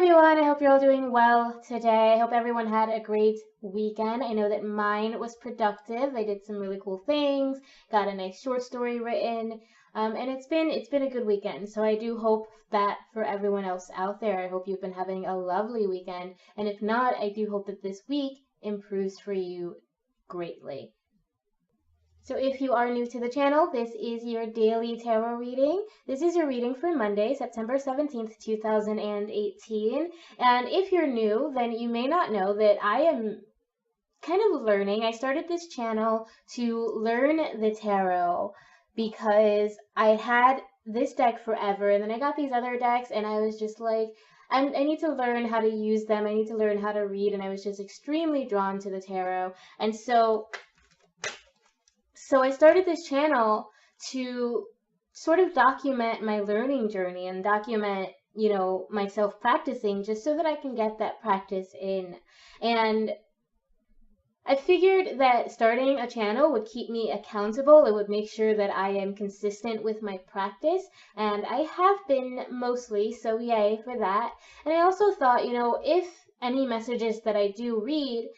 everyone, I hope you're all doing well today. I hope everyone had a great weekend. I know that mine was productive. I did some really cool things, got a nice short story written, and it's been a good weekend. So I do hope that for everyone else out there, I hope you've been having a lovely weekend. And if not, I do hope that this week improves for you greatly. So if you are new to the channel, this is your daily tarot reading. This is your reading for Monday, September 17th, 2018. And if you're new, then you may not know that I am kind of learning. I started this channel to learn the tarot because I had this deck forever, and then I got these other decks, and I was just like, I need to learn how to use them. I need to learn how to read, and I was just extremely drawn to the tarot. And so I started this channel to sort of document my learning journey and document, myself practicing just so that I can get that practice in. And I figured that starting a channel would keep me accountable. It would make sure that I am consistent with my practice, and I have been mostly, so yay for that. And I also thought, if any messages that I do read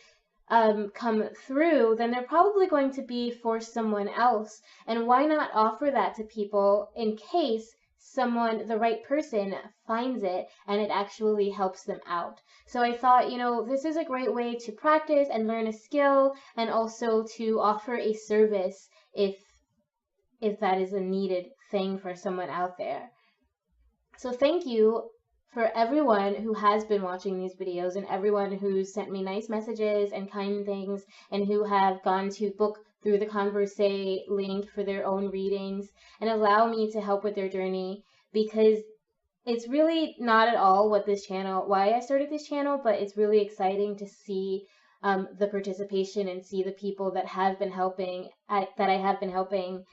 come through, then they're probably going to be for someone else. And why not offer that to people in case the right person finds it and it actually helps them out. So I thought, this is a great way to practice and learn a skill, and also to offer a service if that is a needed thing for someone out there. So thank you for everyone who has been watching these videos, and everyone who's sent me nice messages and kind things, and who have gone to book through the Converse link for their own readings and allow me to help with their journey, because it's really not at all why I started this channel, but it's really exciting to see the participation and see the people that have been helping, that I have been helping.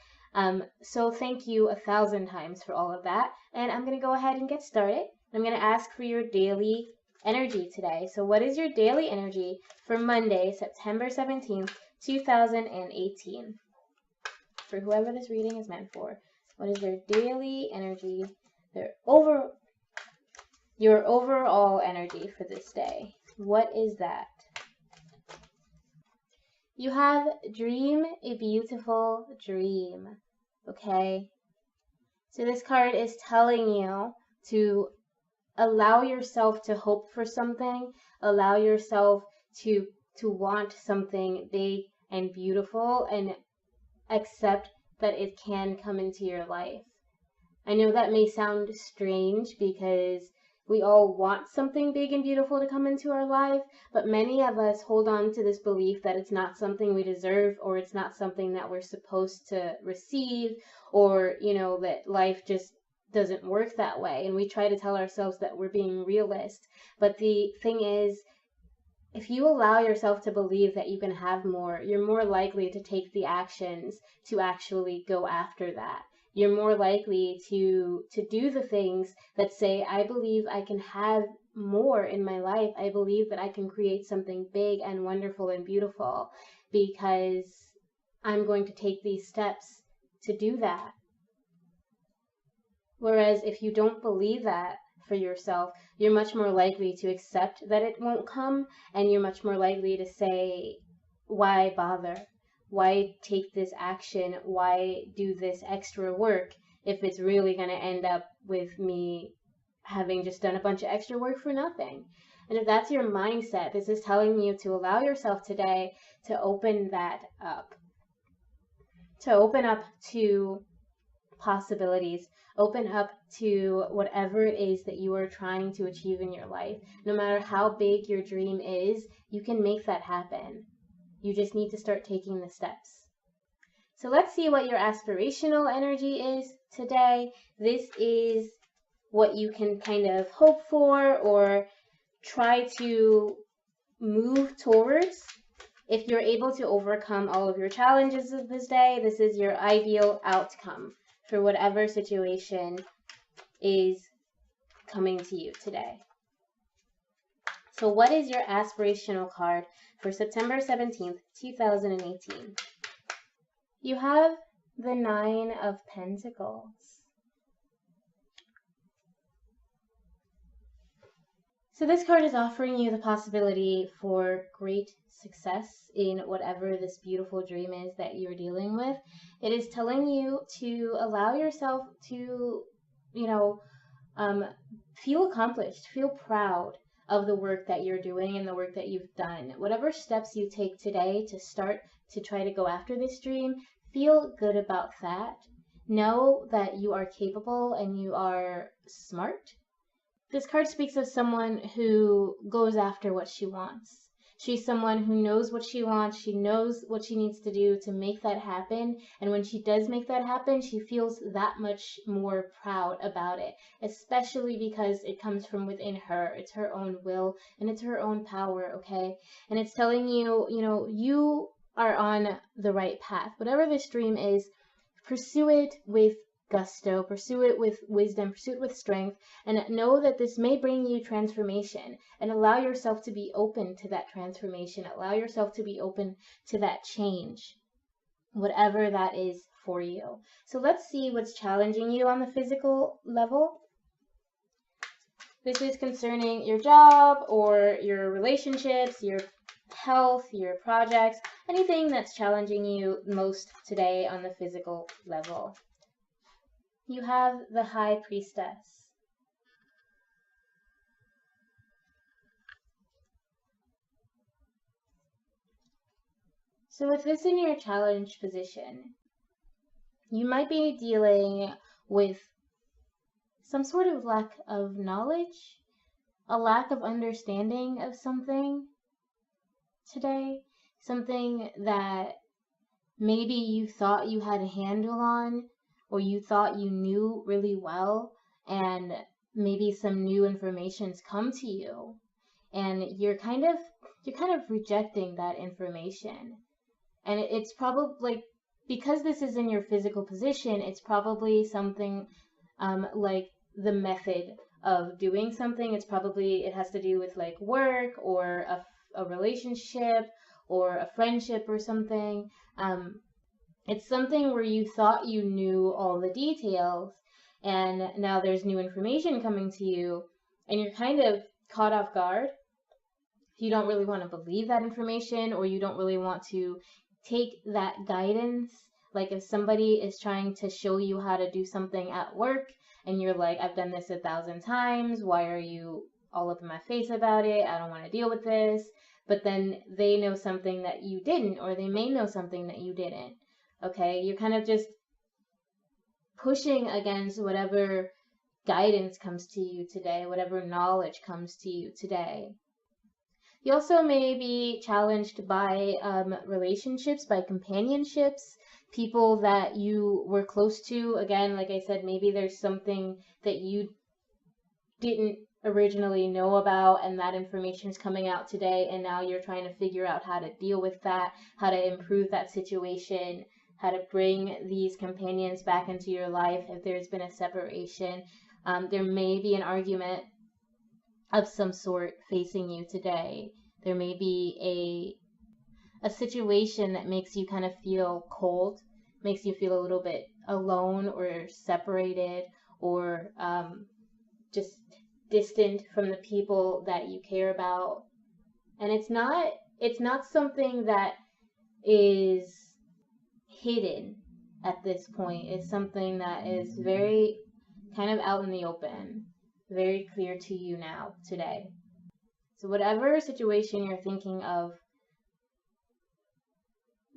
So thank you 1,000 times for all of that. And I'm going to go ahead and get started. I'm going to ask for your daily energy today. So what is your daily energy for Monday, September 17th, 2018? For whoever this reading is meant for. What is their daily energy, your overall energy for this day? What is that? You have dream a beautiful dream, okay? So this card is telling you to allow yourself to hope for something, allow yourself to want something big and beautiful, and accept that it can come into your life. I know that may sound strange because we all want something big and beautiful to come into our life, but many of us hold on to this belief that it's not something we deserve, or it's not something that we're supposed to receive, or, that life just doesn't work that way. And we try to tell ourselves that we're being realist. But the thing is, if you allow yourself to believe that you can have more, you're more likely to take the actions to actually go after that. You're more likely to do the things that say, I believe I can have more in my life. I believe that I can create something big and wonderful and beautiful because I'm going to take these steps to do that. Whereas if you don't believe that for yourself, you're much more likely to accept that it won't come, and you're much more likely to say, why bother? Why take this action? Why do this extra work if it's really going to end up with me having just done a bunch of extra work for nothing? And if that's your mindset, this is telling you to allow yourself today to open that up. To open up to possibilities. Open up to whatever it is that you are trying to achieve in your life. No matter how big your dream is, you can make that happen. You just need to start taking the steps. So let's see what your aspirational energy is today. This is what you can kind of hope for or try to move towards. If you're able to overcome all of your challenges of this day, this is your ideal outcome for whatever situation is coming to you today. So what is your aspirational card for September 17th, 2018? You have the 9 of Pentacles. So this card is offering you the possibility for great success in whatever this beautiful dream is that you're dealing with. It is telling you to allow yourself to, you know, um, feel accomplished, feel proud of the work that you're doing and the work that you've done. Whatever steps you take today to start to try to go after this dream, feel good about that. Know that you are capable and you are smart. This card speaks of someone who goes after what she wants. She's someone who knows what she wants. She knows what she needs to do to make that happen. And when she does make that happen, she feels that much more proud about it, especially because it comes from within her. It's her own will and it's her own power, okay? And it's telling you, you are on the right path. Whatever this dream is, pursue it with gusto, pursue it with wisdom, pursue it with strength, and know that this may bring you transformation, and allow yourself to be open to that transformation, allow yourself to be open to that change, whatever that is for you. So let's see what's challenging you on the physical level. This is concerning your job or your relationships, your health, your projects, anything that's challenging you most today on the physical level. You have the High Priestess. So with this in your challenge position, you might be dealing with some sort of lack of knowledge, a lack of understanding of something today, something that maybe you thought you had a handle on, or you thought you knew really well, and maybe some new information's come to you, and you're kind of rejecting that information. And it's probably like, because this is in your physical position, it's probably something like the method of doing something. It has to do with like work or a relationship or a friendship or something. It's something where you thought you knew all the details, and now there's new information coming to you, and you're kind of caught off guard. You don't really want to believe that information, or you don't really want to take that guidance. Like if somebody is trying to show you how to do something at work, and you're like, I've done this 1,000 times, why are you all up in my face about it? I don't want to deal with this. But then they know something that you didn't, or they may know something that you didn't. Okay, you're kind of just pushing against whatever guidance comes to you today, whatever knowledge comes to you today. You also may be challenged by relationships, by companionships, people that you were close to. Again, like I said, maybe there's something that you didn't originally know about, and that information is coming out today, and now you're trying to figure out how to deal with that, how to improve that situation, how to bring these companions back into your life if there's been a separation. There may be an argument of some sort facing you today. There may be a situation that makes you kind of feel cold, makes you feel a little bit alone or separated, or just distant from the people that you care about. And it's not something that is hidden at this point. It's something that is very kind of out in the open, very clear to you now today. So whatever situation you're thinking of,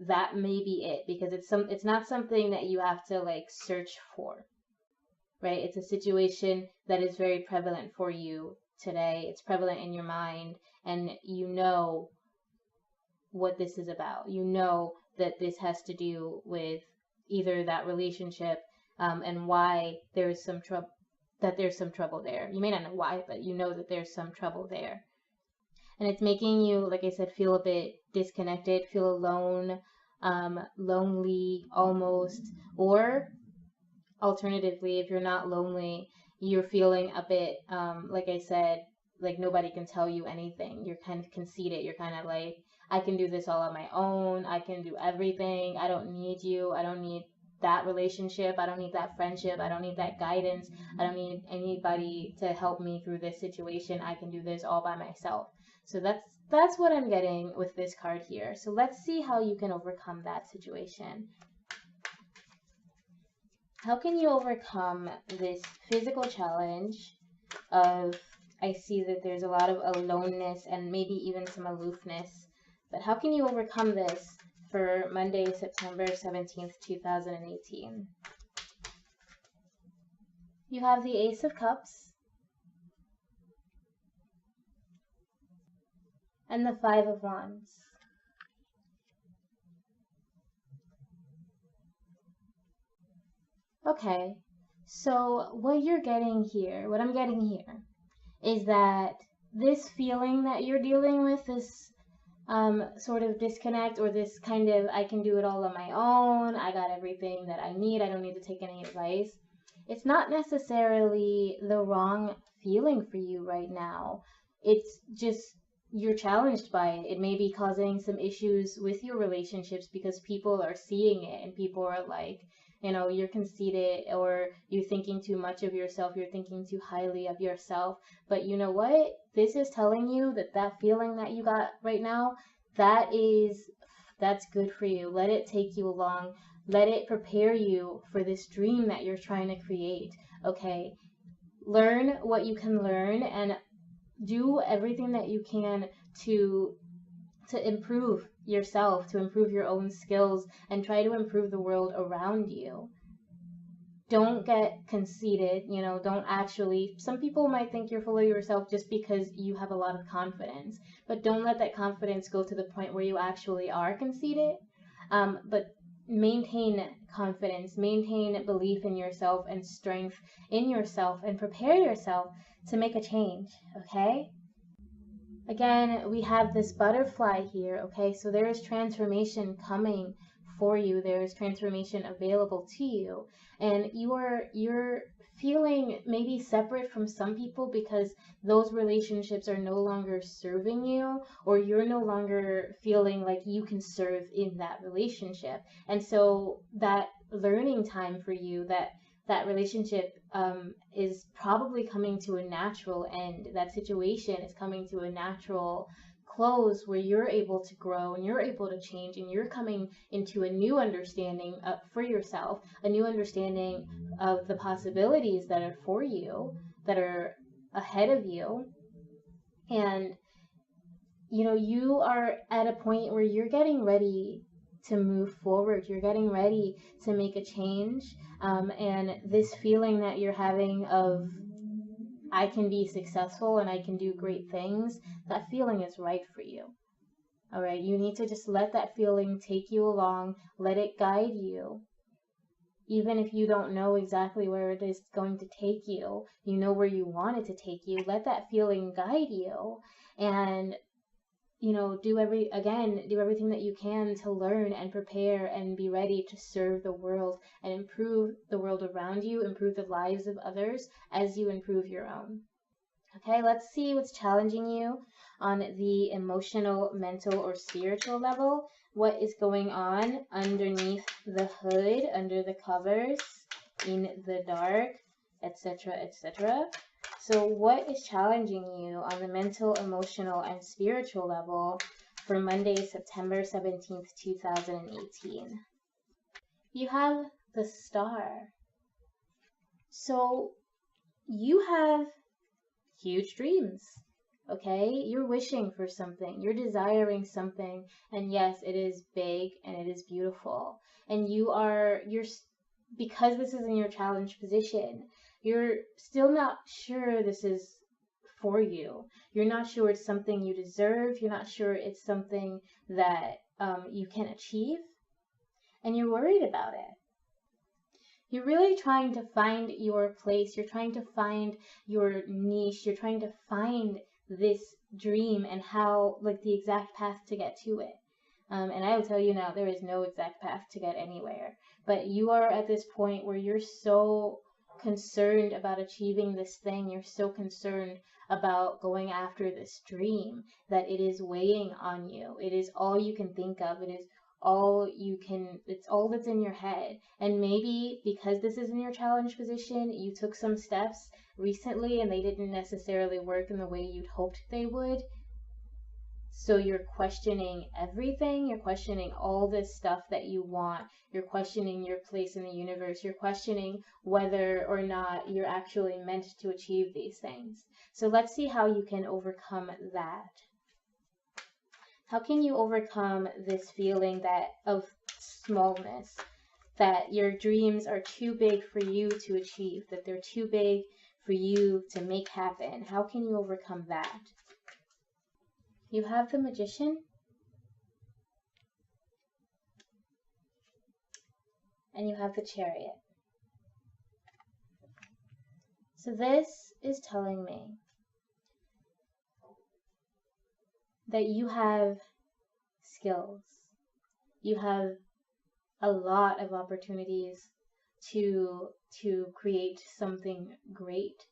that may be it, because it's not something that you have to like search for, right? It's a situation that is very prevalent for you today. It's prevalent in your mind, and you know what this is about. You know that this has to do with either that relationship and why there's some trouble, that there's some trouble there. You may not know why, but you know that there's some trouble there. And it's making you, like I said, feel a bit disconnected, feel alone, lonely almost, or alternatively, if you're not lonely, you're feeling a bit, like I said, like nobody can tell you anything. You're kind of conceited. You're kind of like, I can do this all on my own. I can do everything. I don't need you. I don't need that relationship. I don't need that friendship. I don't need that guidance. I don't need anybody to help me through this situation. I can do this all by myself. So that's what I'm getting with this card here. So let's see how you can overcome that situation. How can you overcome this physical challenge of, I see that there's a lot of aloneness and maybe even some aloofness, but how can you overcome this for Monday, September 17th, 2018? You have the Ace of Cups and the Five of Wands. Okay, so what you're getting here, what I'm getting here, is that this feeling that you're dealing with, this sort of disconnect, or this kind of, I can do it all on my own, I got everything that I need, I don't need to take any advice. It's not necessarily the wrong feeling for you right now. It's just you're challenged by it. It may be causing some issues with your relationships because people are seeing it and people are like, you know, you're conceited, or you're thinking too much of yourself, you're thinking too highly of yourself. But you know what? This is telling you that that feeling that you got right now, that's good for you. Let it take you along. Let it prepare you for this dream that you're trying to create. Okay? Learn what you can learn and do everything that you can to improve yourself, to improve your own skills, and try to improve the world around you. Don't get conceited, you know, don't actually, some people might think you're full of yourself just because you have a lot of confidence, but don't let that confidence go to the point where you actually are conceited. But maintain confidence, maintain belief in yourself and strength in yourself, and prepare yourself to make a change, okay? Again, we have this butterfly here, okay? So there is transformation coming for you. There is transformation available to you. And you're feeling maybe separate from some people because those relationships are no longer serving you, or you're no longer feeling like you can serve in that relationship. And so that learning time for you, that relationship is probably coming to a natural end. That situation is coming to a natural close where you're able to grow and you're able to change, and you're coming into a new understanding for yourself, a new understanding of the possibilities that are for you, that are ahead of you. And you know, you are at a point where you're getting ready to move forward. You're getting ready to make a change. And this feeling that you're having of, I can be successful and I can do great things, that feeling is right for you. All right, you need to just let that feeling take you along, let it guide you. Even if you don't know exactly where it is going to take you, you know where you want it to take you. Let that feeling guide you, and you know, do everything that you can to learn and prepare and be ready to serve the world and improve the world around you, improve the lives of others as you improve your own. Okay, let's see what's challenging you on the emotional, mental, or spiritual level. What is going on underneath the hood, under the covers, in the dark, etc., etc. So what is challenging you on the mental, emotional, and spiritual level for Monday, September 17th, 2018? You have the Star. So you have huge dreams, okay? You're wishing for something, you're desiring something, and yes, it is big and it is beautiful. And you're because this is in your challenge position, you're still not sure this is for you. You're not sure it's something you deserve. You're not sure it's something that you can achieve. And you're worried about it. You're really trying to find your place. You're trying to find your niche. You're trying to find this dream and how, like, the exact path to get to it. And I will tell you now, there is no exact path to get anywhere. But you are at this point where you're so concerned about achieving this thing, you're so concerned about going after this dream, that it is weighing on you. It is all you can think of. It is it's all that's in your head. And maybe because this is in your challenge position, you took some steps recently and they didn't necessarily work in the way you'd hoped they would. So you're questioning everything. You're questioning all this stuff that you want. You're questioning your place in the universe. You're questioning whether or not you're actually meant to achieve these things. So let's see how you can overcome that. How can you overcome this feeling of smallness, that your dreams are too big for you to achieve, that they're too big for you to make happen? How can you overcome that? You have the Magician, and you have the Chariot. So this is telling me that you have skills. You have a lot of opportunities to create something great.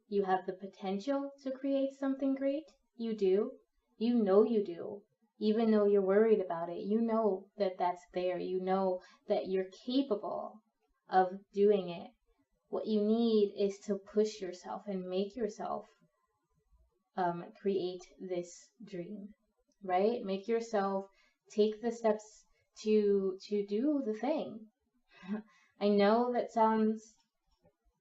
You have the potential to create something great. You do. You know you do. Even though you're worried about it, you know that that's there. You know that you're capable of doing it. What you need is to push yourself and make yourself create this dream, right? Make yourself take the steps to do the thing. I know that sounds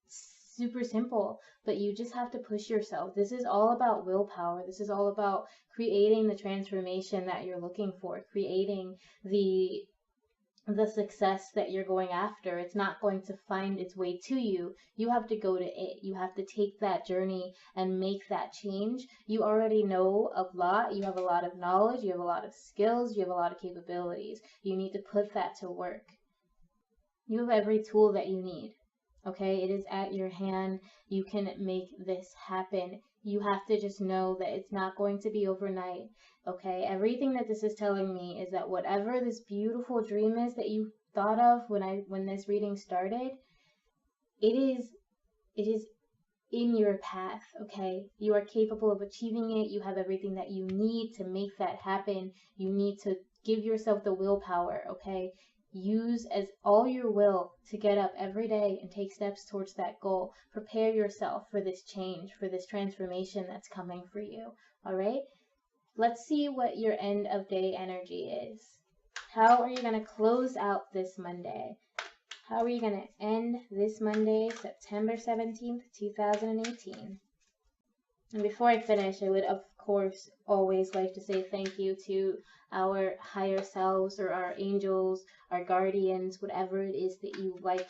super simple, but you just have to push yourself. This is all about willpower. This is all about creating the transformation that you're looking for, creating the success that you're going after. It's not going to find its way to you. You have to go to it. You have to take that journey and make that change. You already know a lot. You have a lot of knowledge. You have a lot of skills. You have a lot of capabilities. You need to put that to work. You have every tool that you need. Okay, it is at your hand. You can make this happen. You have to just know that it's not going to be overnight. Okay, everything that this is telling me is that whatever this beautiful dream is that you thought of when this reading started, it is in your path. Okay, you are capable of achieving it. You have everything that you need to make that happen. You need to give yourself the willpower. Okay, use as all your will to get up every day and take steps towards that goal. Prepare yourself for this change, for this transformation that's coming for you. All right, let's see what your end of day energy is. How are you going to close out this Monday? How are you going to end this Monday, September 17th, 2018? And before I finish, I would, of course, always like to say thank you to our higher selves or our angels, our guardians, whatever it is that you like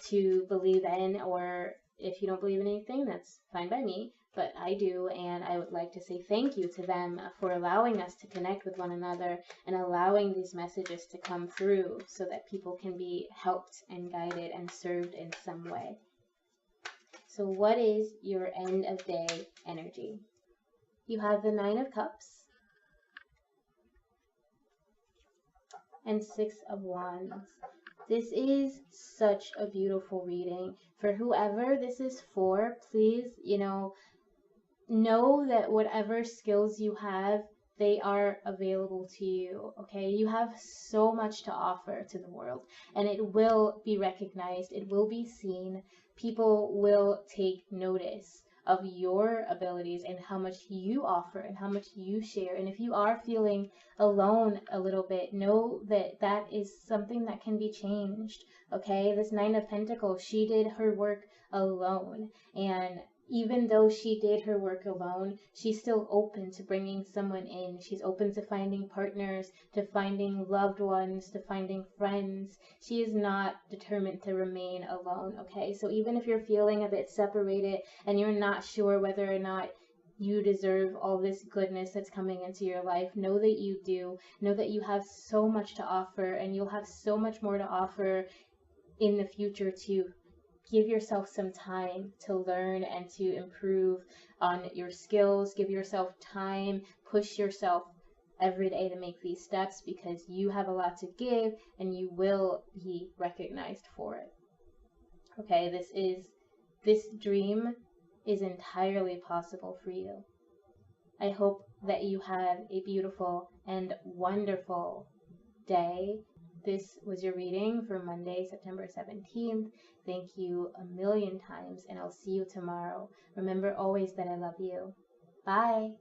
to believe in, or if you don't believe in anything, that's fine by me, but I do, and I would like to say thank you to them for allowing us to connect with one another and allowing these messages to come through so that people can be helped and guided and served in some way. So what is your end of day energy? You have the Nine of Cups and Six of Wands. This is such a beautiful reading. For whoever this is for, please, know that whatever skills you have, they are available to you, okay? You have so much to offer to the world, and it will be recognized. It will be seen. People will take notice of your abilities and how much you offer and how much you share. And if you are feeling alone a little bit, know that that is something that can be changed, okay? This Nine of Pentacles, she did her work alone, and even though she did her work alone, she's still open to bringing someone in. She's open to finding partners, to finding loved ones, to finding friends. She is not determined to remain alone, okay? So even if you're feeling a bit separated and you're not sure whether or not you deserve all this goodness that's coming into your life, know that you do. Know that you have so much to offer, and you'll have so much more to offer in the future too. Give yourself some time to learn and to improve on your skills. Give yourself time. Push yourself every day to make these steps, because you have a lot to give and you will be recognized for it. Okay, this dream is entirely possible for you. I hope that you have a beautiful and wonderful day. This was your reading for Monday, September 17th. Thank you a million times, and I'll see you tomorrow. Remember always that I love you. Bye.